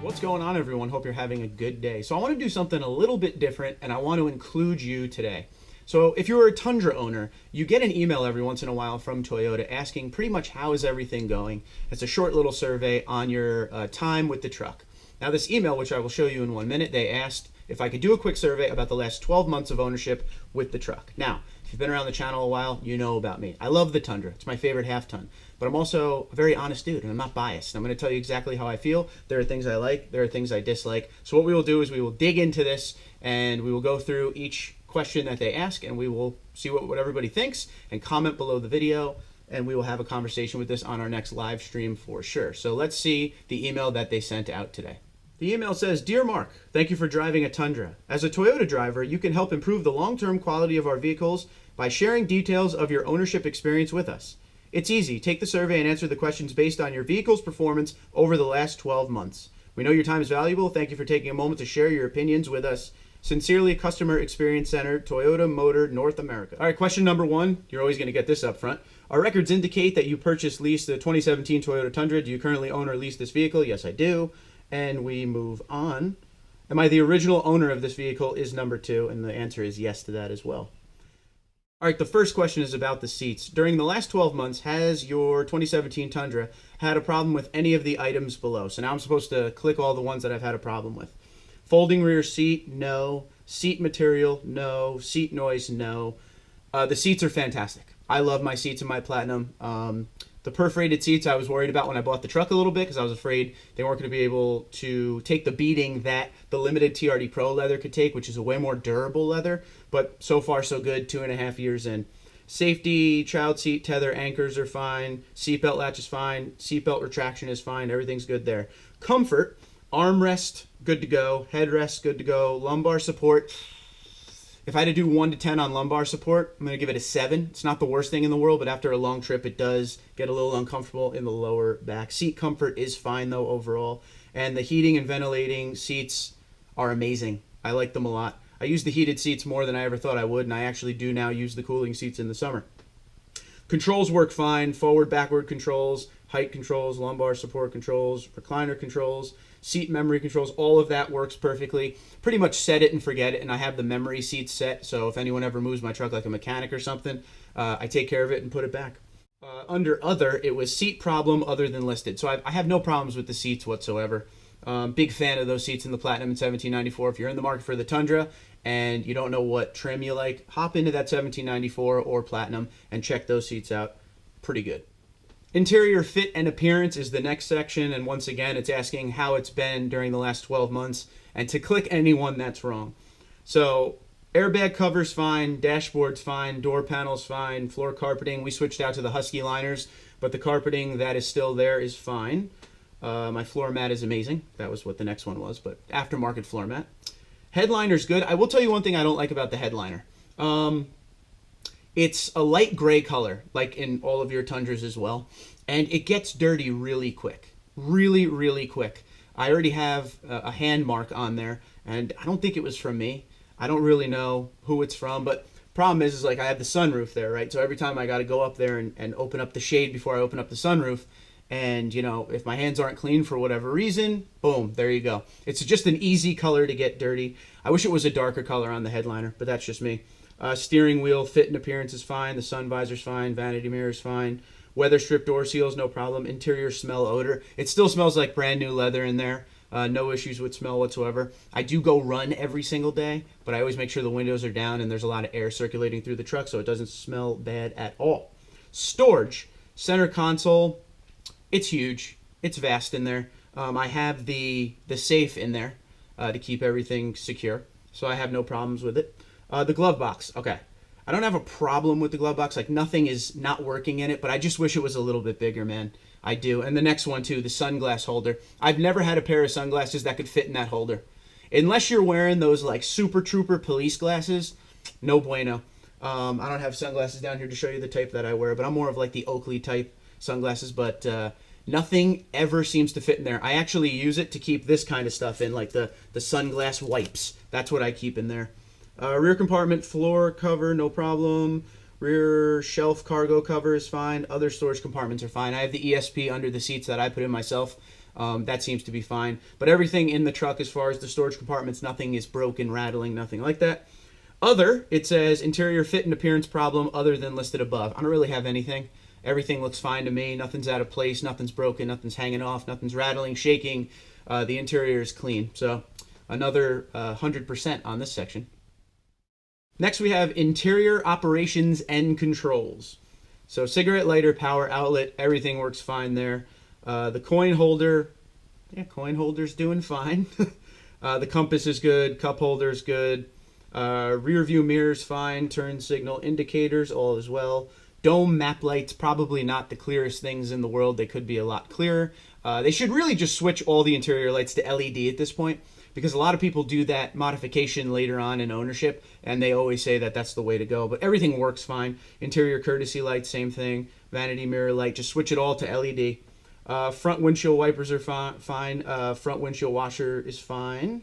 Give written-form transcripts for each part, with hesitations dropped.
What's going on, everyone? Hope you're having a good day. So I want to do something a little bit different, and I want to include you today. So if you're a Tundra owner, you get an email every once in a while from Toyota asking pretty much how is everything going. It's a short little survey on your time with the truck. Now this email, which I will show you in 1 minute, they asked if I could do a quick survey about the last 12 months of ownership with the truck. Now, if you've been around the channel a while, you know about me. I love the Tundra. It's my favorite half-ton. But I'm also a very honest dude, and I'm not biased. I'm going to tell you exactly how I feel. There are things I like. There are things I dislike. So what we will do is we will dig into this, and we will go through each question that they ask, and we will see what everybody thinks, and comment below the video, and we will have a conversation with this on our next live stream for sure. So let's see the email that they sent out today. The email says, "Dear Mark, thank you for driving a Tundra. As a Toyota driver, you can help improve the long-term quality of our vehicles by sharing details of your ownership experience with us. It's easy. Take the survey and answer the questions based on your vehicle's performance over the last 12 months. We know your time is valuable. Thank you for taking a moment to share your opinions with us. Sincerely, Customer Experience Center, Toyota Motor North America." All right, question number one. You're always going to get this up front. Our records indicate that you purchased, leased the 2017 Toyota Tundra. Do you currently own or lease this vehicle? Yes, I do. And we move on. Am I the original owner of this vehicle is number two, and the answer is yes to that as well. All right, the first question is about the seats. During the last 12 months, has your 2017 Tundra had a problem with any of the items below? So now I'm supposed to click all the ones that I've had a problem with. Folding rear seat, no. Seat material, no. Seat noise, no. The seats are fantastic. I love my seats in my Platinum. The perforated seats I was worried about when I bought the truck a little bit because I was afraid they weren't going to be able to take the beating that the limited TRD Pro leather could take, which is a way more durable leather. But so far, so good, 2.5 years in. Safety, child seat tether anchors are fine. Seatbelt latch is fine. Seatbelt retraction is fine. Everything's good there. Comfort, armrest, good to go. Headrest, good to go. Lumbar support. If I had to do 1 to 10 on lumbar support, I'm going to give it a 7. It's not the worst thing in the world, but after a long trip, it does get a little uncomfortable in the lower back. Seat comfort is fine, though, overall. And the heating and ventilating seats are amazing. I like them a lot. I use the heated seats more than I ever thought I would, and I actually do now use the cooling seats in the summer. Controls work fine. Forward, backward controls, height controls, lumbar support controls, recliner controls, seat memory controls, all of that works perfectly. Pretty much set it and forget it, and I have the memory seats set, so if anyone ever moves my truck like a mechanic or something, I take care of it and put it back. Under other, it was seat problem other than listed. So I have no problems with the seats whatsoever. Big fan of those seats in the Platinum in 1794. If you're in the market for the Tundra and you don't know what trim you like, hop into that 1794 or Platinum and check those seats out. Pretty good. Interior fit and appearance is the next section, and once again, it's asking how it's been during the last 12 months, and to click anyone that's wrong. So, airbag cover's fine, dashboard's fine, door panel's fine, floor carpeting, we switched out to the Husky liners, but the carpeting that is still there is fine. My floor mat is amazing. That was what the next one was, but aftermarket floor mat. Headliner's good. I will tell you one thing I don't like about the headliner. It's a light gray color, like in all of your Tundras as well, and it gets dirty really quick. Really, really quick. I already have a hand mark on there, and I don't think it was from me. I don't really know who it's from, but problem is like I have the sunroof there, right? So every time I got to go up there and open up the shade before I open up the sunroof, and, you know, if my hands aren't clean for whatever reason, boom, there you go. It's just an easy color to get dirty. I wish it was a darker color on the headliner, but that's just me. Steering wheel fit and appearance is fine. The sun visor's fine. Vanity mirror's fine. Weather strip door seals, no problem. Interior smell odor. It still smells like brand new leather in there. No issues with smell whatsoever. I do go run every single day, but I always make sure the windows are down and there's a lot of air circulating through the truck so it doesn't smell bad at all. Storage. Center console. It's huge. It's vast in there. I have the safe in there to keep everything secure, so I have no problems with it. The glove box. Okay. I don't have a problem with the glove box. Like, nothing is not working in it, but I just wish it was a little bit bigger, man. I do. And the next one, too, the sunglass holder. I've never had a pair of sunglasses that could fit in that holder. Unless you're wearing those, like, Super Trooper police glasses, no bueno. I don't have sunglasses down here to show you the type that I wear, but I'm more of, like, the Oakley type sunglasses, but nothing ever seems to fit in there. I actually use it to keep this kind of stuff in, like the sunglass wipes. That's what I keep in there. Rear compartment floor cover, no problem. Rear shelf cargo cover is fine. Other storage compartments are fine. I have the ESP under the seats that I put in myself. That seems to be fine. But everything in the truck as far as the storage compartments, nothing is broken, rattling, nothing like that. Other, it says interior fit and appearance problem other than listed above. I don't really have anything. Everything looks fine to me. Nothing's out of place. Nothing's broken. Nothing's hanging off. Nothing's rattling, shaking. The interior is clean. So another 100% on this section. Next we have interior operations and controls. So cigarette lighter, power outlet, everything works fine there. The coin holder, coin holder's doing fine. The compass is good. Cup holder's good. Rear view mirror's fine. Turn signal indicators, all as well. Dome map lights, probably not the clearest things in the world. They could be a lot clearer. They should really just switch all the interior lights to LED at this point, because a lot of people do that modification later on in ownership, and they always say that that's the way to go. But everything works fine. Interior courtesy lights, same thing. Vanity mirror light, just switch it all to LED. Front windshield wipers are fine. Front windshield washer is fine.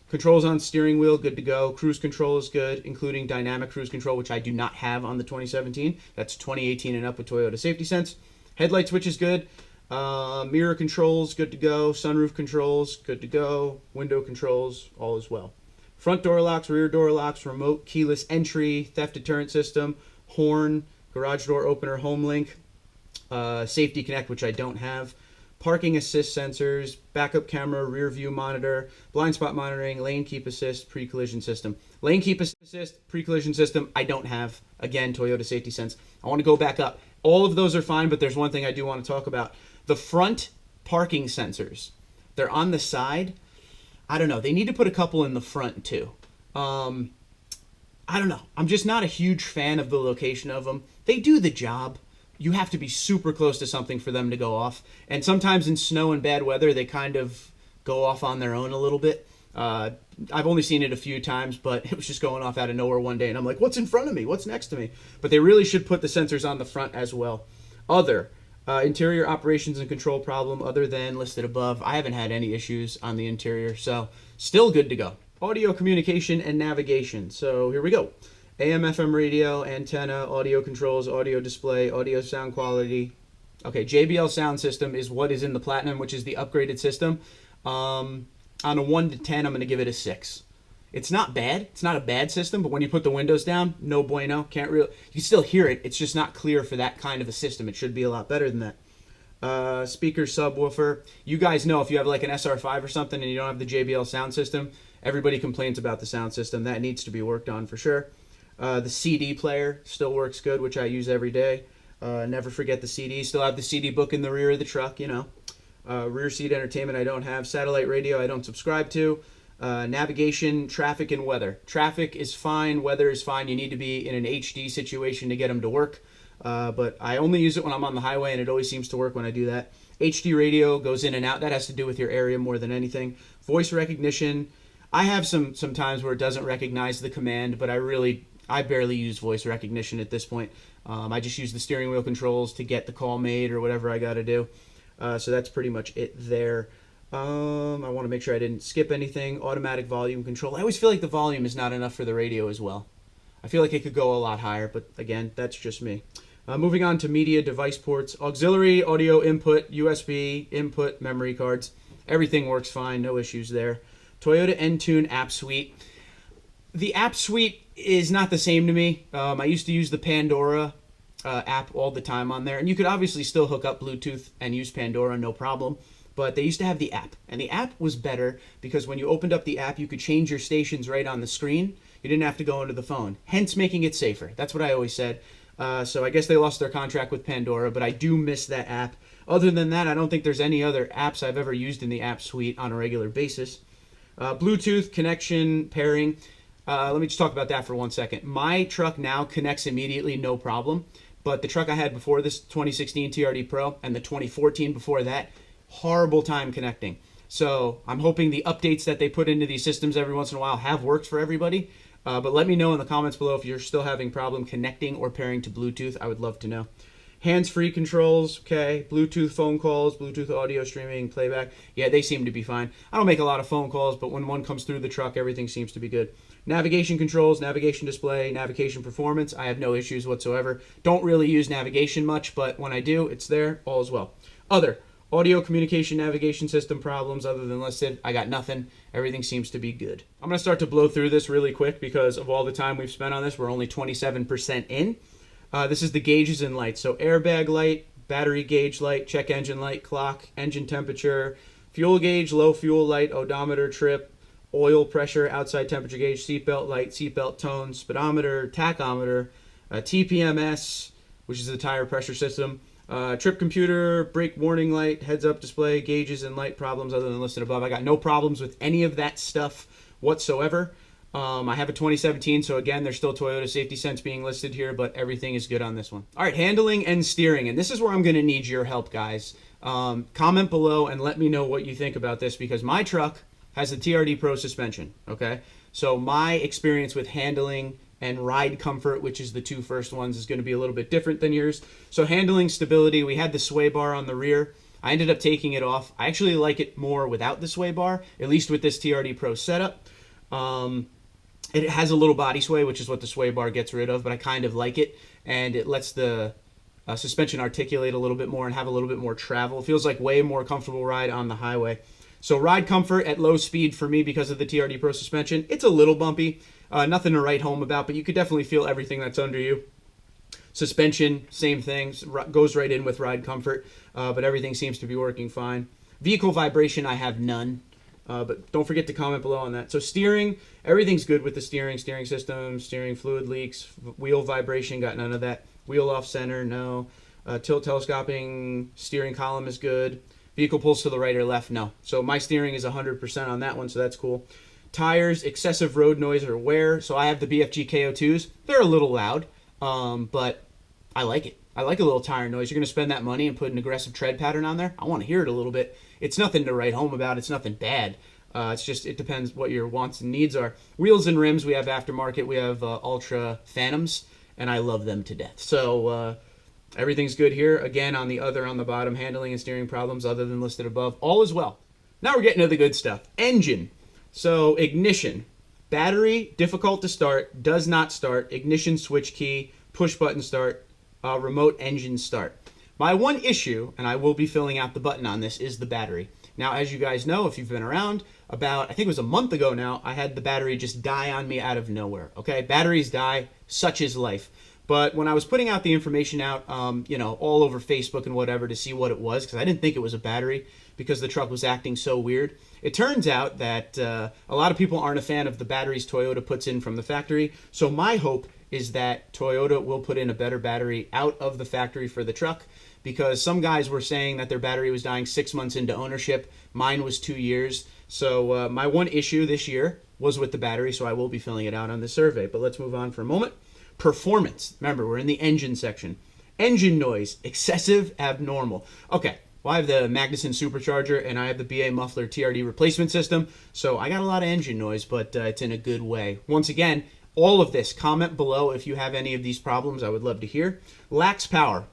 Controls on steering wheel, good to go. Cruise control is good, including dynamic cruise control, which I do not have on the 2017. That's 2018 and up with Toyota Safety Sense. Headlight switch is good. Mirror controls, good to go. Sunroof controls, good to go. Window controls, all as well. Front door locks, rear door locks, remote keyless entry, theft deterrent system, horn, garage door opener, home link, safety connect, which I don't have. Parking assist sensors, backup camera, rear view monitor, blind spot monitoring, lane keep assist, pre-collision system. Lane keep assist, pre-collision system, I don't have. Again, Toyota Safety Sense. I want to go back up. All of those are fine, but there's one thing I do want to talk about. The front parking sensors, they're on the side. I don't know. They need to put a couple in the front too. I don't know. I'm just not a huge fan of the location of them. They do the job. You have to be super close to something for them to go off. And sometimes in snow and bad weather, they kind of go off on their own a little bit. I've only seen it a few times, but it was just going off out of nowhere one day. And I'm like, what's in front of me? What's next to me? But they really should put the sensors on the front as well. Other, interior operations and control problem other than listed above. I haven't had any issues on the interior, so still good to go. Audio communication and navigation. So here we go. AM, FM radio, antenna, audio controls, audio display, audio sound quality. Okay, JBL sound system is what is in the Platinum, which is the upgraded system. On a 1 to 10, I'm going to give it a 6. It's not bad. It's not a bad system, but when you put the windows down, no bueno. Can't really. You can still hear it. It's just not clear for that kind of a system. It should be a lot better than that. Speaker, subwoofer. You guys know if you have like an SR5 or something and you don't have the JBL sound system, everybody complains about the sound system. That needs to be worked on for sure. The CD player still works good, which I use every day. Never forget the CD. Still have the CD book in the rear of the truck, you know. Rear seat entertainment I don't have. Satellite radio I don't subscribe to. Navigation, traffic, and weather. Traffic is fine. Weather is fine. You need to be in an HD situation to get them to work. But I only use it when I'm on the highway, and it always seems to work when I do that. HD radio goes in and out. That has to do with your area more than anything. Voice recognition. I have some times where it doesn't recognize the command, but I barely use voice recognition at this point. I just use the steering wheel controls to get the call made or whatever I got to do. So that's pretty much it there. I want to make sure I didn't skip anything. Automatic volume control. I always feel like the volume is not enough for the radio as well. I feel like it could go a lot higher, but again, that's just me. Moving on to media device ports. Auxiliary audio input, USB input, memory cards. Everything works fine. No issues there. Toyota Entune app suite. The app suite is not the same to me. I used to use the Pandora app all the time on there, and you could obviously still hook up Bluetooth and use Pandora, no problem. But they used to have the app, and the app was better because when you opened up the app, you could change your stations right on the screen. You didn't have to go into the phone, hence making it safer. That's what I always said. So I guess they lost their contract with Pandora, but I do miss that app. Other than that, I don't think there's any other apps I've ever used in the app suite on a regular basis. Bluetooth connection pairing. Let me just talk about that for 1 second. My truck now connects immediately, no problem. But the truck I had before this, 2016 TRD Pro, and the 2014 before that, horrible time connecting. So I'm hoping the updates that they put into these systems every once in a while have worked for everybody. But let me know in the comments below if you're still having problem connecting or pairing to Bluetooth. I would love to know. Hands-free controls, okay. Bluetooth phone calls, Bluetooth audio streaming, playback. Yeah, they seem to be fine. I don't make a lot of phone calls, but when one comes through the truck, everything seems to be good. Navigation controls, navigation display, navigation performance. I have no issues whatsoever. Don't really use navigation much, but when I do, it's there, all is well. Other, Audio, communication, navigation system problems other than listed, I got nothing. Everything seems to be good. I'm going to start to blow through this really quick because of all the time we've spent on this. We're only 27% in. This is the gauges and lights. So airbag light, battery gauge light, check engine light, clock, engine temperature, fuel gauge, low fuel light, odometer, trip, oil pressure, outside temperature gauge, seatbelt light, seatbelt tone, speedometer, tachometer, TPMS, which is the tire pressure system, trip computer, brake warning light, heads-up display, gauges and light problems other than listed above. I got no problems with any of that stuff whatsoever. I have a 2017, so again, there's still Toyota Safety Sense being listed here, but everything is good on this one. All right, handling and steering, and this is where I'm going to need your help, guys. Comment below and let me know what you think about this because my truck has the TRD Pro suspension, okay? So my experience with handling and ride comfort, which is the two first ones, is going to be a little bit different than yours. So handling, stability, we had the sway bar on the rear. I ended up taking it off. I actually like it more without the sway bar, at least with this TRD Pro setup. It has a little body sway, which is what the sway bar gets rid of, but I kind of like it, and it lets the suspension articulate a little bit more and have a little bit more travel. It feels like way more comfortable ride on the highway. So ride comfort at low speed for me because of the TRD Pro suspension. It's a little bumpy. Nothing to write home about, but you could definitely feel everything that's under you. Suspension, same thing, goes right in with ride comfort, but everything seems to be working fine. Vehicle vibration, I have none, but don't forget to comment below on that. So steering, everything's good with the steering system, steering fluid leaks, wheel vibration, got none of that. Wheel off center, no. Tilt telescoping, steering column is good. Vehicle pulls to the right or left, no. So my steering is 100% on that one, so that's cool. Tires, excessive road noise or wear. So I have the BFG KO2s. They're a little loud, but I like it. I like a little tire noise. You're going to spend that money and put an aggressive tread pattern on there. I want to hear it a little bit. It's nothing to write home about. It's nothing bad. It's just, it depends what your wants and needs are. Wheels and rims, we have aftermarket. We have Ultra Phantoms, and I love them to death. So everything's good here. Again, on the bottom, handling and steering problems other than listed above. All is well. Now we're getting to the good stuff. Engine. So ignition, battery, difficult to start, does not start, ignition switch key, push button start, remote engine start. My one issue, and I will be filling out the button on this, is the battery. Now, as you guys know, if you've been around, about, I think it was a month ago now, I had the battery just die on me out of nowhere, okay? Batteries die, such is life. But when I was putting out the information out, you know, all over Facebook and whatever to see what it was, because I didn't think it was a battery because the truck was acting so weird. It turns out that a lot of people aren't a fan of the batteries Toyota puts in from the factory. So my hope is that Toyota will put in a better battery out of the factory for the truck because some guys were saying that their battery was dying 6 months into ownership. Mine was 2 years. So my one issue this year was with the battery, so I will be filling it out on the survey. But let's move on for a moment. Performance. Remember, we're in the engine section. Engine noise, excessive, abnormal. Okay, well, I have the Magnuson supercharger and I have the BA muffler TRD replacement system, so I got a lot of engine noise, but it's in a good way. Once again, all of this, comment below if you have any of these problems. I would love to hear. Lacks power.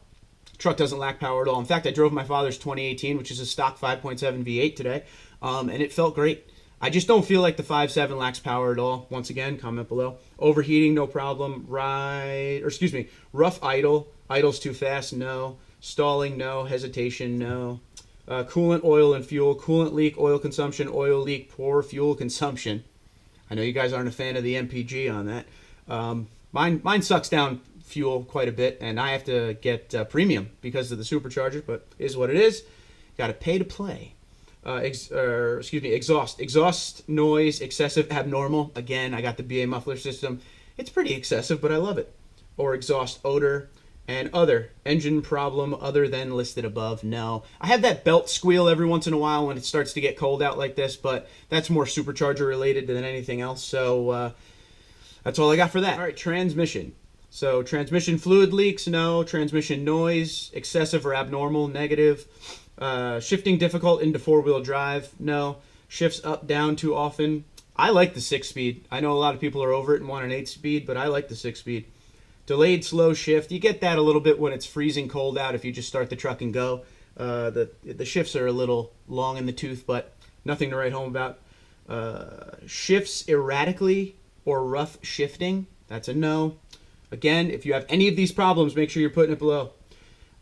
Truck doesn't lack power at all. In fact, I drove my father's 2018, which is a stock 5.7 V8 today, and it felt great. I just don't feel like the 5.7 lacks power at all. Once again, comment below. Overheating, no problem. Rough idle. Idle's too fast, no. Stalling, no. Hesitation, no. Coolant, oil, and fuel. Coolant leak, oil consumption, oil leak, poor fuel consumption. I know you guys aren't a fan of the MPG on that. Mine sucks down fuel quite a bit, and I have to get premium because of the supercharger, but is what it is. Got to pay to play. Exhaust. Exhaust noise, excessive, abnormal. Again, I got the BA muffler system. It's pretty excessive, but I love it. Or exhaust odor. And other. Engine problem other than listed above, no. I have that belt squeal every once in a while when it starts to get cold out like this, but that's more supercharger related than anything else. So that's all I got for that. All right, transmission. So transmission fluid leaks, no. Transmission noise, excessive or abnormal, negative. Shifting difficult into four-wheel drive, no. Shifts up, down too often. I like the 6-speed. I know a lot of people are over it and want an 8-speed, but I like the 6-speed. Delayed slow shift. You get that a little bit when it's freezing cold out if you just start the truck and go. The shifts are a little long in the tooth, but nothing to write home about. Shifts erratically or rough shifting. That's a no. Again, if you have any of these problems, make sure you're putting it below.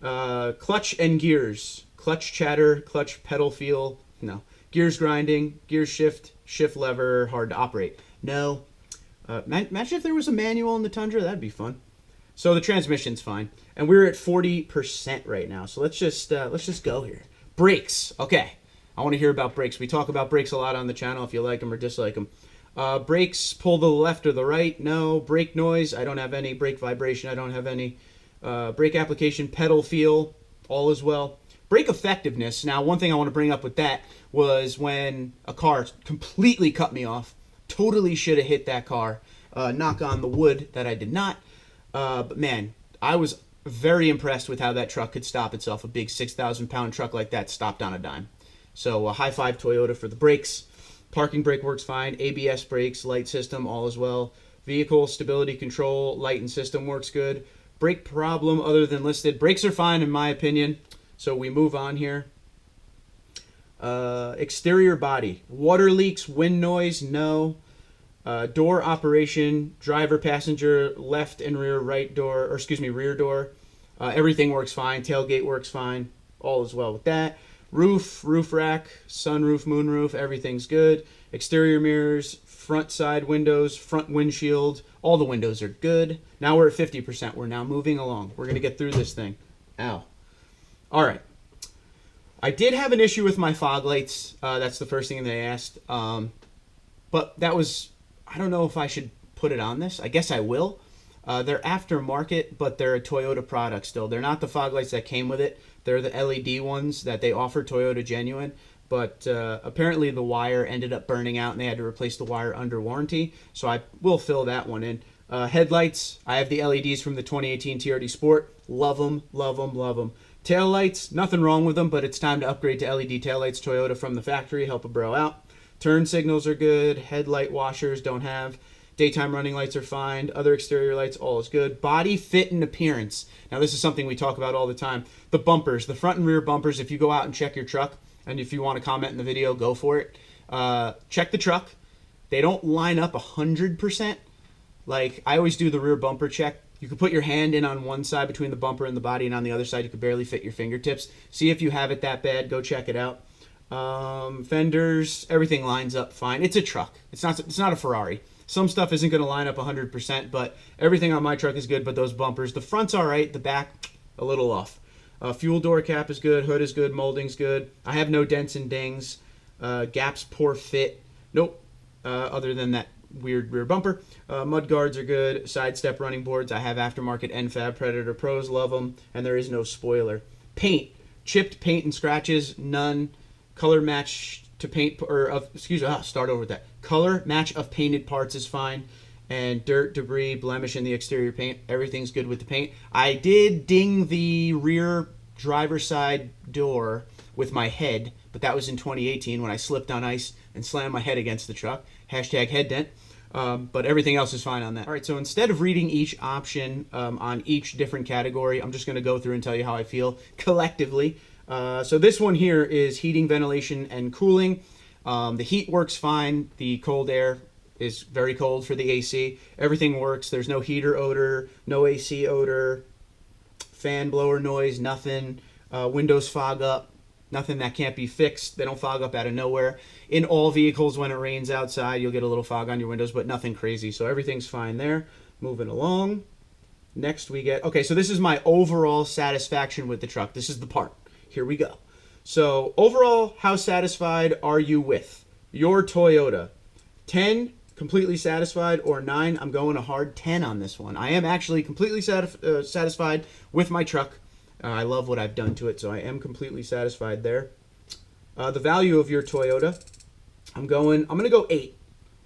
Clutch and gears. clutch chatter, clutch pedal feel, no. Gears grinding, gear shift, shift lever, hard to operate, no. Imagine if there was a manual in the Tundra, that'd be fun. So the transmission's fine, and we're at 40% right now. So let's just go here. Brakes, okay. I want to hear about brakes. We talk about brakes a lot on the channel. If you like them or dislike them. Brakes, pull to the left or the right, no. Brake noise, I don't have any. Brake vibration, I don't have any. Brake application, pedal feel, all is well. Brake effectiveness. Now, one thing I want to bring up with that was when a car completely cut me off. Totally should have hit that car. Knock on the wood that I did not. But man, I was very impressed with how that truck could stop itself. A big 6,000-pound truck like that stopped on a dime. So high five Toyota for the brakes. Parking brake works fine. ABS brakes, light system, all as well. Vehicle stability control, light and system works good. Brake problem other than listed. Brakes are fine in my opinion. So we move on here. Exterior body. Water leaks, wind noise, no. Door operation, driver, passenger, left and rear, right door, or excuse me, rear door. Everything works fine. Tailgate works fine. All is well with that. Roof, roof rack, sunroof, moonroof, everything's good. Exterior mirrors, front side windows, front windshield, all the windows are good. Now we're at 50%. We're now moving along. We're going to get through this thing. Ow. All right. I did have an issue with my fog lights. That's the first thing they asked. But that was, I don't know if I should put it on this. I guess I will. They're aftermarket, but they're a Toyota product still. They're not the fog lights that came with it. They're the LED ones that they offer Toyota genuine. But apparently the wire ended up burning out and they had to replace the wire under warranty. So I will fill that one in. Headlights, I have the LEDs from the 2018 TRD Sport. Love them, love them, love them. Tail lights, nothing wrong with them, but it's time to upgrade to LED tail lights. Toyota from the factory, help a bro out. Turn signals are good. Headlight washers don't have. Daytime running lights are fine. Other exterior lights, all is good. Body fit and appearance. Now this is something we talk about all the time. The bumpers, the front and rear bumpers, if you go out and check your truck, and if you want to comment in the video, go for it. Check the truck. They don't line up 100%. Like, I always do the rear bumper check. You can put your hand in on one side between the bumper and the body, and on the other side you could barely fit your fingertips. See if you have it that bad. Go check it out. Fenders, everything lines up fine. It's a truck. It's not a Ferrari. Some stuff isn't going to line up 100%, but everything on my truck is good. But those bumpers, the front's all right. The back, a little off. Fuel door cap is good. Hood is good. Molding's good. I have no dents and dings. Gaps, poor fit. Nope. Other than that weird rear bumper. Mud guards are good. Side step running boards. I have aftermarket NFAB Predator Pros. Love them. And there is no spoiler. Paint. Chipped paint and scratches. None. Color match to paint, start over with that. Color match of painted parts is fine. And dirt, debris, blemish in the exterior paint. Everything's good with the paint. I did ding the rear driver's side door with my head, but that was in 2018 when I slipped on ice and slammed my head against the truck. Hashtag head dent. But everything else is fine on that. All right, so instead of reading each option on each different category, I'm just going to go through and tell you how I feel collectively. So this one here is heating, ventilation, and cooling. The heat works fine. The cold air is very cold for the AC. Everything works. There's no heater odor, no AC odor, fan blower noise, nothing. Windows fog up, nothing that can't be fixed. They don't fog up out of nowhere. In all vehicles, when it rains outside, you'll get a little fog on your windows, but nothing crazy. So everything's fine there. Moving along. Next we get, okay, so this is my overall satisfaction with the truck. This is the part. Here we go. So overall, how satisfied are you with your Toyota? 10, completely satisfied, or 9, I'm going a hard 10 on this one. I am actually completely satisfied with my truck. I love what I've done to it, so I am completely satisfied there. The value of your Toyota, I'm going to go 8.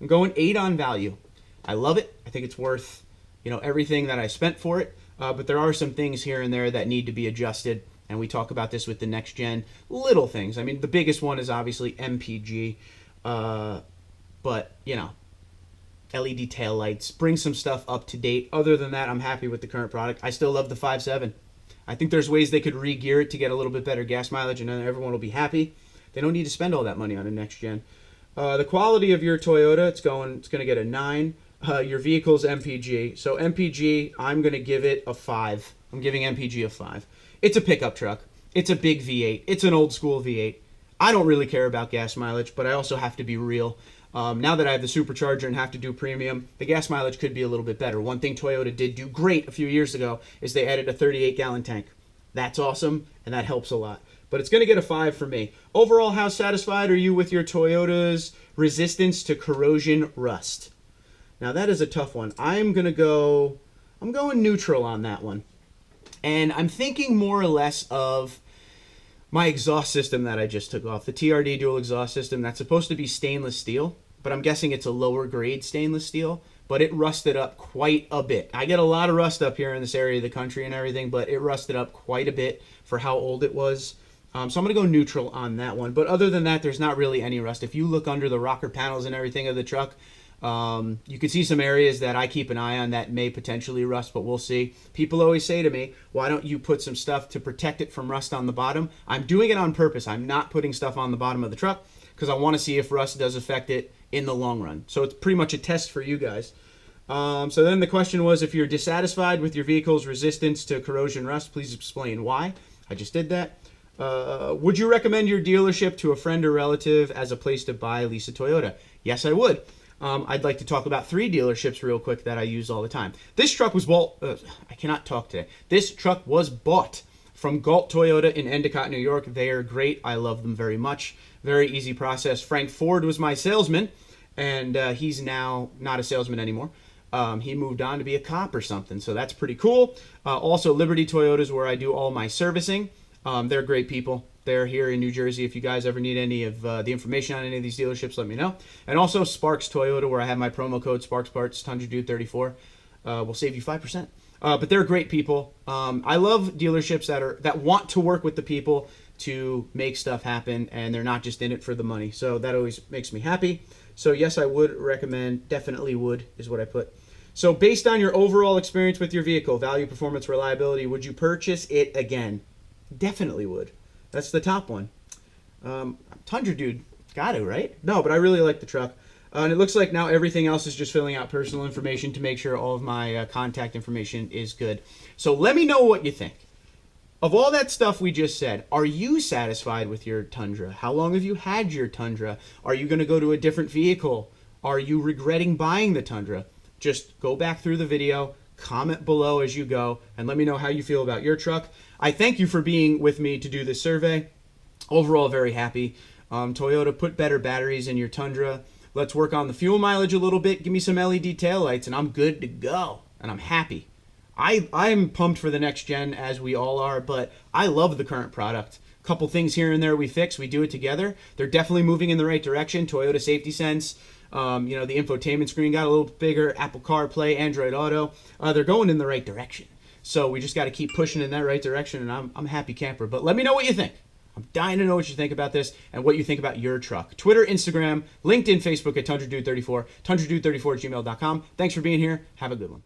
I'm going 8 on value. I love it. I think it's worth, everything that I spent for it. But there are some things here and there that need to be adjusted. And we talk about this with the next gen. Little things. I mean, the biggest one is obviously MPG. But, LED taillights. Bring some stuff up to date. Other than that, I'm happy with the current product. I still love the 5.7. I think there's ways they could re-gear it to get a little bit better gas mileage, and then everyone will be happy. They don't need to spend all that money on a next gen. The quality of your Toyota, it's going to get a 9. Your vehicle's MPG. So MPG, I'm going to give it a 5. I'm giving MPG a 5. It's a pickup truck. It's a big V8. It's an old school V8. I don't really care about gas mileage, but I also have to be real. Now that I have the supercharger and have to do premium, the gas mileage could be a little bit better. One thing Toyota did do great a few years ago is they added a 38-gallon tank. That's awesome, and that helps a lot. But it's going to get a 5 for me. Overall, how satisfied are you with your Toyota's resistance to corrosion rust? Now, that is a tough one. I'm going neutral on that one. And I'm thinking more or less of my exhaust system that I just took off. The TRD dual exhaust system, that's supposed to be stainless steel, but I'm guessing it's a lower grade stainless steel, but it rusted up quite a bit. I get a lot of rust up here in this area of the country and everything, but it rusted up quite a bit for how old it was. So I'm going to go neutral on that one. But other than that, there's not really any rust. If you look under the rocker panels and everything of the truck, you can see some areas that I keep an eye on that may potentially rust, but we'll see. People always say to me, why don't you put some stuff to protect it from rust on the bottom? I'm doing it on purpose. I'm not putting stuff on the bottom of the truck because I want to see if rust does affect it in the long run. So it's pretty much a test for you guys. So then the question was, if you're dissatisfied with your vehicle's resistance to corrosion rust, please explain why. I just did that. Would you recommend your dealership to a friend or relative as a place to buy, lease a Toyota? Yes, I would. I'd like to talk about 3 dealerships real quick that I use all the time. This truck was I cannot talk today. This truck was bought from Galt Toyota in Endicott, New York. They are great. I love them very much. Very easy process. Frank Ford was my salesman, and he's now not a salesman anymore. He moved on to be a cop or something, so that's pretty cool. Also, Liberty Toyotas, where I do all my servicing. They're great people. They're here in New Jersey. If you guys ever need any of the information on any of these dealerships, let me know. And also Sparks Toyota, where I have my promo code SparksParts, TundraDude34. Will save you 5%. But they're great people. I love dealerships that want to work with the people to make stuff happen, and they're not just in it for the money. So that always makes me happy. So yes, I would recommend, definitely would, is what I put. So based on your overall experience with your vehicle, value, performance, reliability, would you purchase it again? Definitely would. That's the top one. Tundra Dude, got it, right? No, but I really like the truck. And it looks like now everything else is just filling out personal information to make sure all of my contact information is good. So let me know what you think. Of all that stuff we just said, are you satisfied with your Tundra? How long have you had your Tundra? Are you going to go to a different vehicle? Are you regretting buying the Tundra? Just go back through the video, comment below as you go, and let me know how you feel about your truck. I thank you for being with me to do this survey. Overall, very happy. Toyota, put better batteries in your Tundra. Let's work on the fuel mileage a little bit. Give me some LED taillights, and I'm good to go. And I'm happy. I'm pumped for the next gen, as we all are, but I love the current product. A couple things here and there we fix. We do it together. They're definitely moving in the right direction. Toyota Safety Sense. The infotainment screen got a little bigger. Apple CarPlay, Android Auto. They're going in the right direction. So we just got to keep pushing in that right direction, and I'm a happy camper. But let me know what you think. I'm dying to know what you think about this and what you think about your truck. Twitter, Instagram, LinkedIn, Facebook at TundraDude34, TundraDude34@gmail.com. Thanks for being here. Have a good one.